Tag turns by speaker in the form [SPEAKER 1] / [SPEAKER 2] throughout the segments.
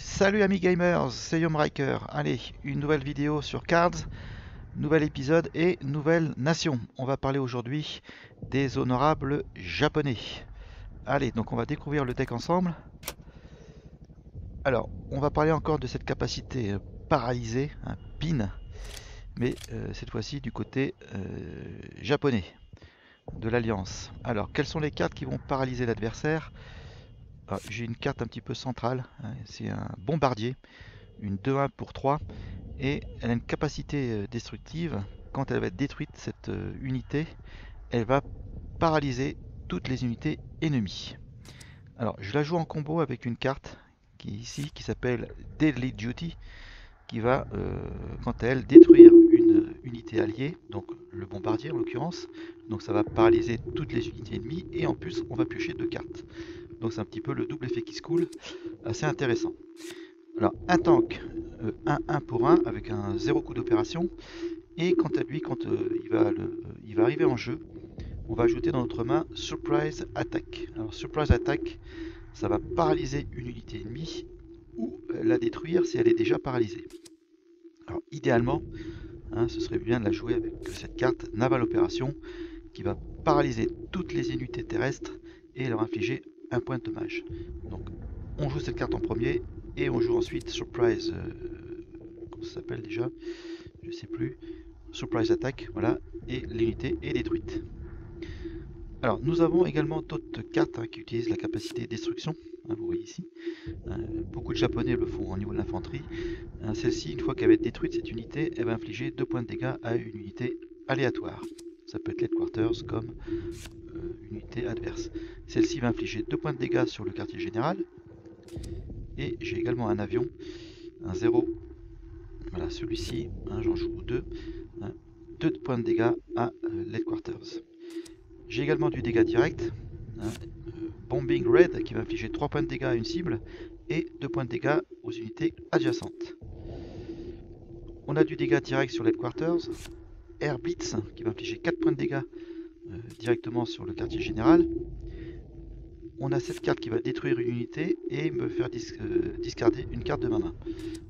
[SPEAKER 1] Salut amis gamers, c'est Yomriker. Allez, une nouvelle vidéo sur Cards, nouvel épisode et nouvelle nation. On va parler aujourd'hui des honorables japonais. Allez, donc on va découvrir le deck ensemble. Alors, on va parler encore de cette capacité paralysée, un pin, mais cette fois-ci du côté japonais de l'Alliance. Alors, quelles sont les cartes qui vont paralyser l'adversaire? J'ai une carte un petit peu centrale, hein, c'est un bombardier, une 2-1 pour 3, et elle a une capacité destructive. Quand elle va être détruite, cette unité, elle va paralyser toutes les unités ennemies. Alors je la joue en combo avec une carte qui est ici, qui s'appelle Deadly Duty, qui va quant à elle détruire une unité alliée, donc le bombardier en l'occurrence. Donc ça va paralyser toutes les unités ennemies, et en plus on va piocher 2 cartes. Donc c'est un petit peu le double effet qui se coule, assez intéressant. Alors un tank 1-1 pour 1 avec un 0 coup d'opération, et quant à lui, quand il va arriver en jeu, on va ajouter dans notre main Surprise Attack. Alors Surprise Attack, ça va paralyser une unité ennemie ou la détruire si elle est déjà paralysée. Alors idéalement, hein, ce serait bien de la jouer avec cette carte Naval Opération qui va paralyser toutes les unités terrestres et leur infliger un point de dommage. Donc on joue cette carte en premier et on joue ensuite Surprise, comment ça s'appelle déjà, je sais plus, Surprise Attack, voilà, et l'unité est détruite. Alors nous avons également d'autres cartes qui utilisent la capacité destruction, vous voyez ici, beaucoup de japonais le font au niveau de l'infanterie. Celle-ci, une fois qu'elle va être détruite, cette unité, elle va infliger 2 points de dégâts à une unité aléatoire. Ça peut être l'Headquarters comme une unité adverse. Celle-ci va infliger 2 points de dégâts sur le quartier général. Et j'ai également un avion, un 0. Voilà, celui-ci, j'en joue 2. 2 points de dégâts à l'Headquarters. J'ai également du dégât direct. Bombing Red qui va infliger 3 points de dégâts à une cible et 2 points de dégâts aux unités adjacentes. On a du dégât direct sur l'Headquarters. Air Blitz qui va infliger 4 points de dégâts directement sur le quartier général. On a cette carte qui va détruire une unité et me faire discarder une carte de ma main.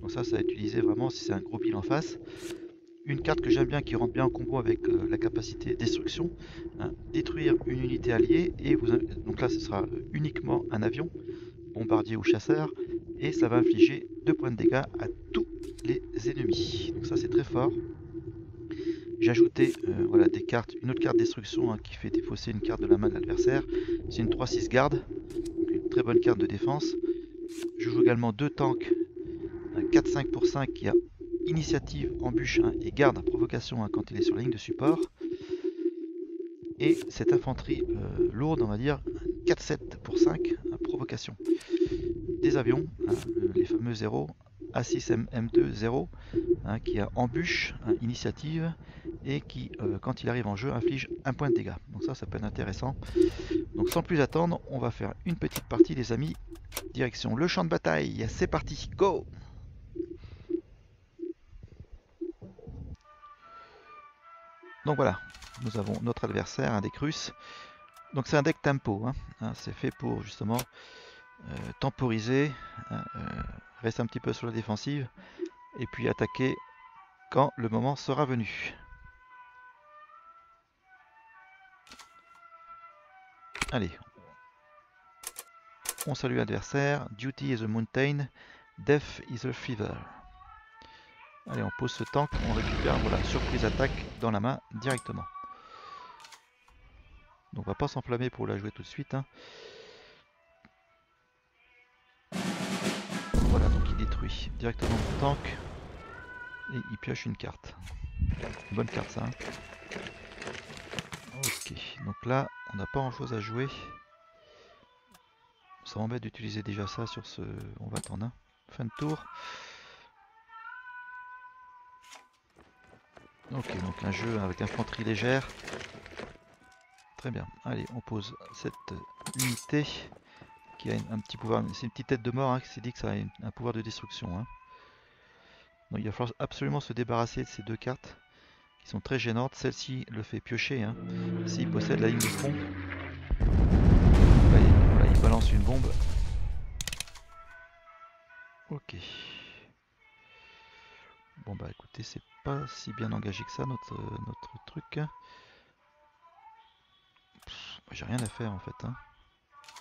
[SPEAKER 1] Donc ça va être utilisé vraiment si c'est un gros bill en face. Une carte que j'aime bien qui rentre bien en combo avec la capacité destruction, détruire une unité alliée, et donc là ce sera uniquement un avion, bombardier ou chasseur, et ça va infliger 2 points de dégâts à tous les ennemis. Donc ça c'est très fort. J'ai ajouté voilà, des cartes, une autre carte destruction qui fait défausser une carte de la main de l'adversaire. C'est une 3-6 garde, une très bonne carte de défense. Je joue également 2 tanks, un 4-5 pour 5 qui a initiative, embûche et garde à provocation quand il est sur la ligne de support. Et cette infanterie lourde, on va dire, 4-7 pour 5 à provocation. Des avions, les fameux 0, A6 M2 0, qui a embûche, initiative, et qui, quand il arrive en jeu, inflige un point de dégâts. Donc ça peut être intéressant. Donc sans plus attendre, on va faire une petite partie les amis. Direction le champ de bataille, c'est parti, go! Donc voilà, nous avons notre adversaire, un deck russe. Donc c'est un deck tempo, c'est fait pour justement temporiser, rester un petit peu sur la défensive et puis attaquer quand le moment sera venu. Allez, on salue l'adversaire. Duty is a mountain, death is a fever. Allez, on pose ce tank, on récupère, voilà, surprise attaque dans la main directement. Donc on va pas s'enflammer pour la jouer tout de suite. Voilà, donc il détruit directement mon tank et il pioche une carte. Une bonne carte ça. Ok, donc là on n'a pas grand chose à jouer. Ça m'embête d'utiliser déjà ça sur ce... On va attendre. Fin de tour. Ok, donc un jeu avec infanterie légère. Très bien. Allez, on pose cette unité qui a un petit pouvoir. C'est une petite tête de mort qui s'est dit que ça a un pouvoir de destruction. Donc il va falloir absolument se débarrasser de ces 2 cartes qui sont très gênantes. Celle-ci le fait piocher. S'il possède la ligne de front, voilà, il balance une bombe. Ok. Bon bah écoutez, c'est pas si bien engagé que ça notre truc. J'ai rien à faire en fait. Hein.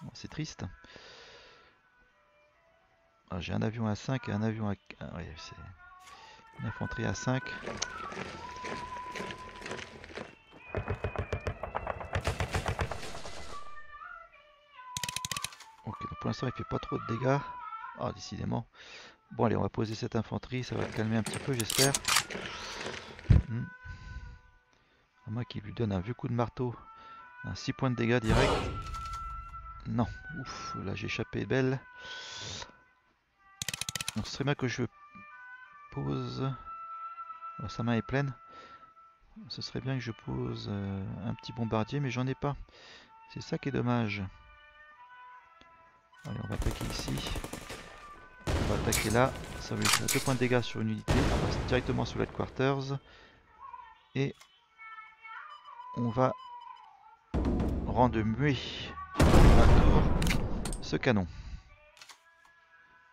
[SPEAKER 1] Bon, c'est triste. Ah, j'ai un avion à 5 et un avion à... Ah, ouais, c'est une infanterie à 5. Ok, donc pour l'instant il fait pas trop de dégâts. Ah, décidément. Bon allez, on va poser cette infanterie, ça va le calmer un petit peu j'espère. À moins qu'il lui donne un vieux coup de marteau. Un 6 points de dégâts direct. Non, ouf, là j'ai échappé belle. Donc ce serait bien que je pose... Oh, sa main est pleine. Ce serait bien que je pose un petit bombardier, mais j'en ai pas. C'est ça qui est dommage. Allez, on va attaquer ici. On va attaquer là. Ça va lui faire 2 points de dégâts sur une unité. On va directement sur l'headquarters. Et on va rendre muet un tour ce canon.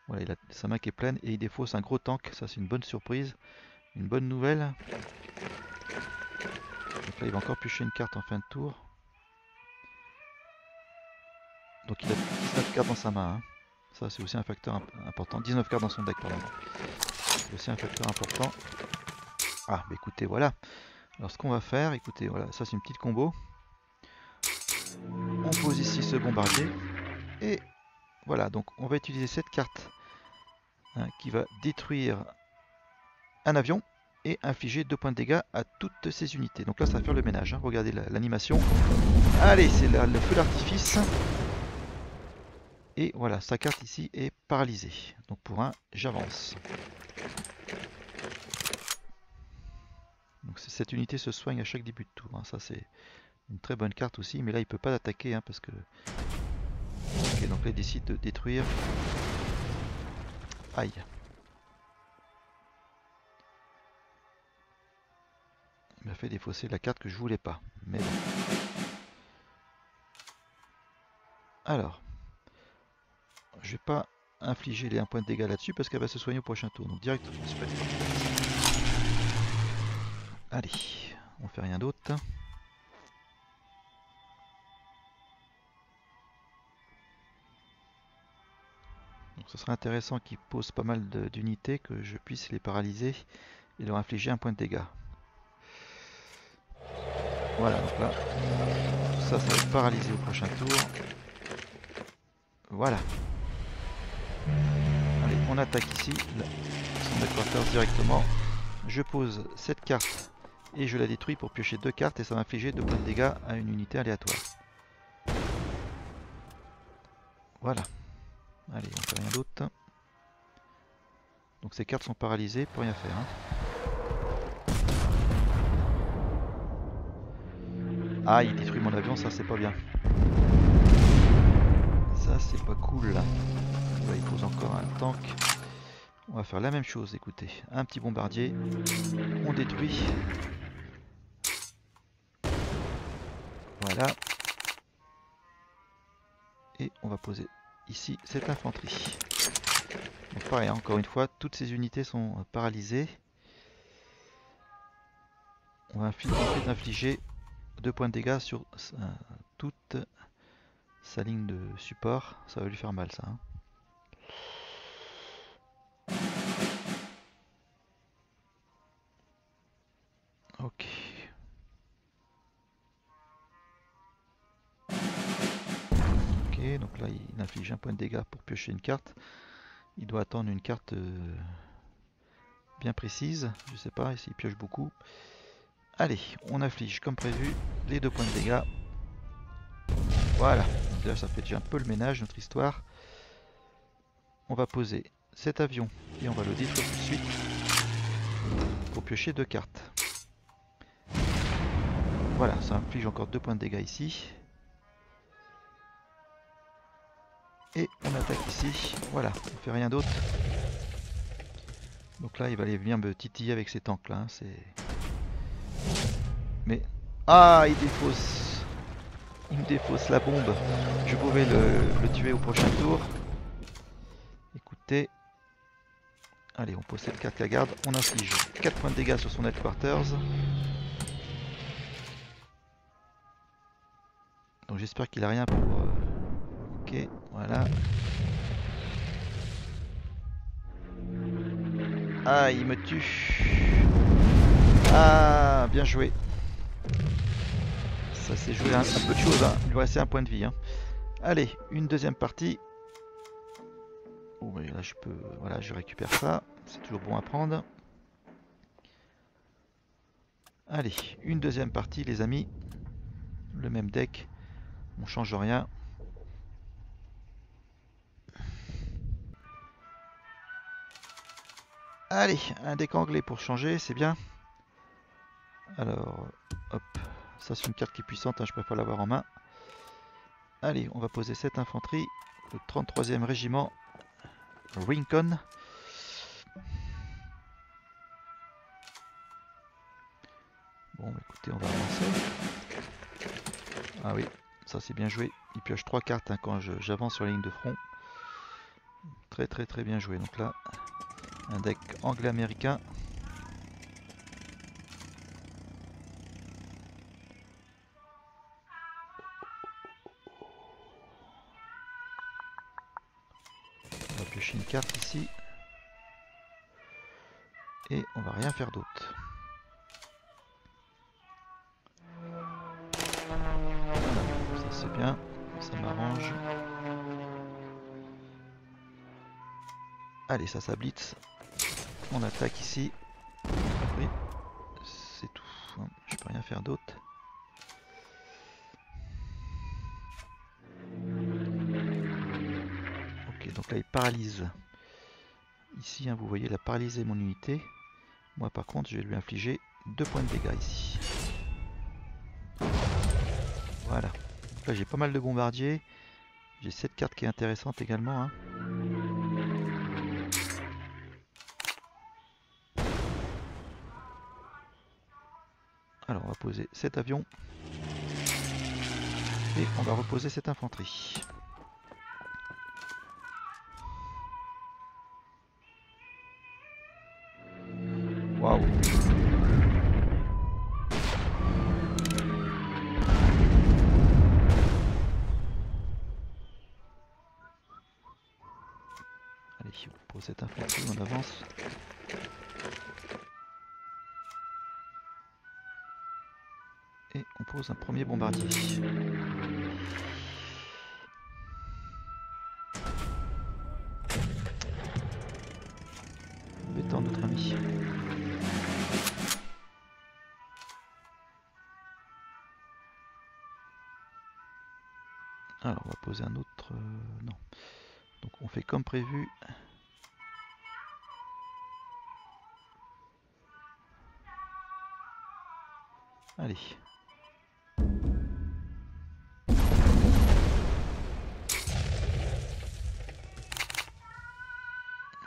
[SPEAKER 1] Voilà, sa main qui est pleine et il défausse un gros tank. Ça, c'est une bonne surprise. Une bonne nouvelle. Donc là, il va encore piocher une carte en fin de tour. Donc il a 19 cartes dans sa main. Hein. Ça, c'est aussi un facteur important. 19 cartes dans son deck, pardon. C'est aussi un facteur important. Ah, bah écoutez, voilà. Alors ce qu'on va faire, écoutez, voilà, ça c'est une petite combo. On pose ici ce bombardier. Et voilà, donc on va utiliser cette carte qui va détruire un avion et infliger 2 points de dégâts à toutes ces unités. Donc là, ça va faire le ménage. Hein. Regardez l'animation. Allez, c'est le feu d'artifice. Et voilà, sa carte ici est paralysée. Donc pour un, j'avance. Donc cette unité se soigne à chaque début de tour. Hein. Ça c'est une très bonne carte aussi. Mais là, il ne peut pas attaquer hein, parce que... Ok, donc là, il décide de détruire. Aïe. Il m'a fait défausser la carte que je voulais pas. Mais bon. Alors. Je vais pas infliger les 1 point de dégâts là-dessus parce qu'elle va se soigner au prochain tour. Donc direct. Allez, on fait rien d'autre. Donc ce serait intéressant qu'ils posent pas mal d'unités, que je puisse les paralyser et leur infliger 1 point de dégâts. Voilà, donc là, tout ça, ça va être paralysé au prochain tour. Voilà. Allez, on attaque ici, son headquarters directement. Je pose cette carte et je la détruis pour piocher 2 cartes et ça va infliger 2 points de dégâts à une unité aléatoire. Voilà. Allez, on fait rien d'autre. Donc ces cartes sont paralysées, pour rien faire. Hein. Ah, il détruit mon avion, ça c'est pas bien. Ça c'est pas cool. Là, il pose encore un tank. On va faire la même chose, écoutez. Un petit bombardier. On détruit. Voilà. Et on va poser ici cette infanterie. Donc pareil, hein, encore une fois, toutes ces unités sont paralysées. On va ensuite infliger 2 points de dégâts sur toute sa ligne de support. Ça va lui faire mal ça. Hein. Ok. Ok, donc là il inflige 1 point de dégâts pour piocher une carte. Il doit attendre une carte bien précise. Je sais pas s'il pioche beaucoup. Allez, on inflige comme prévu les 2 points de dégâts. Voilà, donc là ça fait déjà un peu le ménage notre histoire. On va poser cet avion et on va le détruire tout de suite pour piocher 2 cartes. Voilà, ça inflige encore 2 points de dégâts ici. Et on attaque ici. Voilà, on fait rien d'autre. Donc là, il va aller venir me titiller avec ces tanks là. Hein, mais... Ah, il défausse. Il me défausse la bombe. Je pouvais le tuer au prochain tour. Écoutez. Allez, on pose cette carte à garde. On inflige 4 points de dégâts sur son headquarters. Donc j'espère qu'il a rien pour... Ok, voilà. Ah, il me tue. Ah, bien joué. Ça s'est joué un peu de choses, hein. Il lui restait un point de vie, hein. Allez, une deuxième partie. Oh, mais là je peux... Voilà, je récupère ça. C'est toujours bon à prendre. Allez, une deuxième partie, les amis. Le même deck. On change rien. Allez, un deck anglais pour changer, c'est bien. Alors, hop. Ça c'est une carte qui est puissante, hein, je préfère l'avoir en main. Allez, on va poser cette infanterie. Le 33e régiment. Rincon. Bon, écoutez, on va avancer. Ah oui, ça c'est bien joué. Il pioche 3 cartes, hein, quand j'avance sur la ligne de front. Très très très bien joué. Donc là, un deck anglais-américain. On va piocher une carte ici. Et on va rien faire d'autre. Ça c'est bien, ça m'arrange. Allez, ça blitz. On attaque ici. Oui, c'est tout. Je peux rien faire d'autre. Ok, donc là il paralyse. Ici, hein, vous voyez, il a paralysé mon unité. Moi par contre, je vais lui infliger 2 points de dégâts ici. Voilà. Donc là j'ai pas mal de bombardiers. J'ai cette carte qui est intéressante également, hein. Alors on va poser cet avion. Et on va reposer cette infanterie. Waouh! Allez, on pose cette infanterie, on avance. Et on pose un premier bombardier. Embêtant notre ami. Alors on va poser un autre... non. Donc on fait comme prévu. Allez.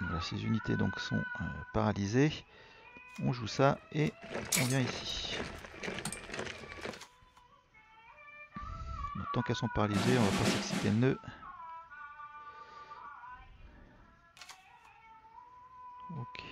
[SPEAKER 1] Voilà, ces unités donc sont paralysées. On joue ça et on vient ici. Donc, tant qu'elles sont paralysées, on va pas s'exciter le nœud. Ok.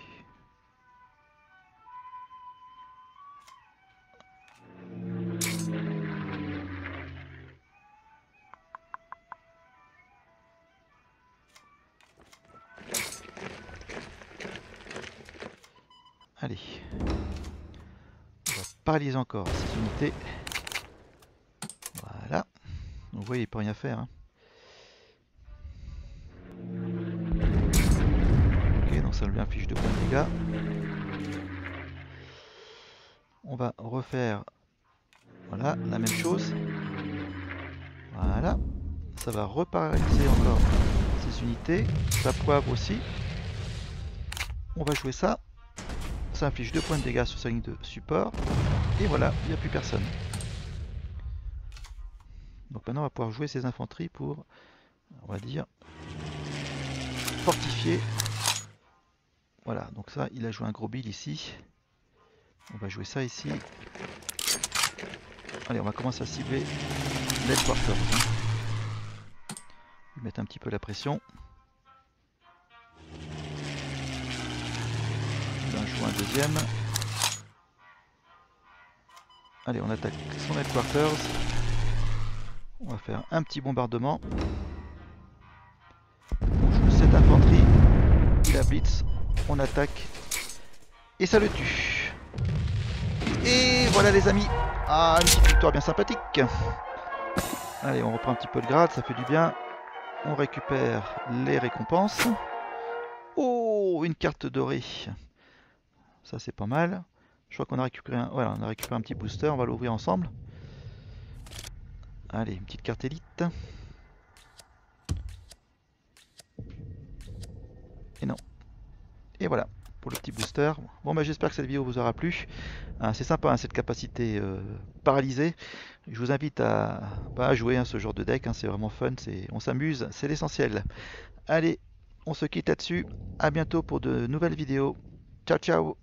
[SPEAKER 1] Allez. On va paralyser encore ces unités. Voilà. Donc vous voyez, il peut rien faire, hein. Ok, donc ça lui inflige 2 points de dégâts. On va refaire, voilà, la même chose. Voilà. Ça va reparalyser encore ces unités. Ça poivre aussi. On va jouer ça. Ça inflige 2 points de dégâts sur sa ligne de support. Et voilà, il n'y a plus personne. Donc maintenant on va pouvoir jouer ces infanteries pour, on va dire, fortifier. Voilà, donc ça, il a joué un gros build ici. On va jouer ça ici. Allez, on va commencer à cibler l'headquarters. Mettre un petit peu la pression. faut un deuxième. Allez, on attaque son headquarters. On va faire un petit bombardement. On joue cette infanterie. Il a blitz. On attaque. Et ça le tue. Et voilà les amis. Ah, une petite victoire bien sympathique. Allez, on reprend un petit peu de grade, ça fait du bien. On récupère les récompenses. Oh, une carte dorée. Ça c'est pas mal. Je crois qu'on a récupéré voilà, on a récupéré un petit booster, on va l'ouvrir ensemble. Allez, une petite carte élite. Et non. Et voilà, pour le petit booster. Bon bah j'espère que cette vidéo vous aura plu. C'est sympa hein, cette capacité paralysée. Je vous invite à jouer ce genre de deck, hein, c'est vraiment fun, on s'amuse, c'est l'essentiel. Allez, on se quitte là-dessus. À bientôt pour de nouvelles vidéos. Ciao ciao.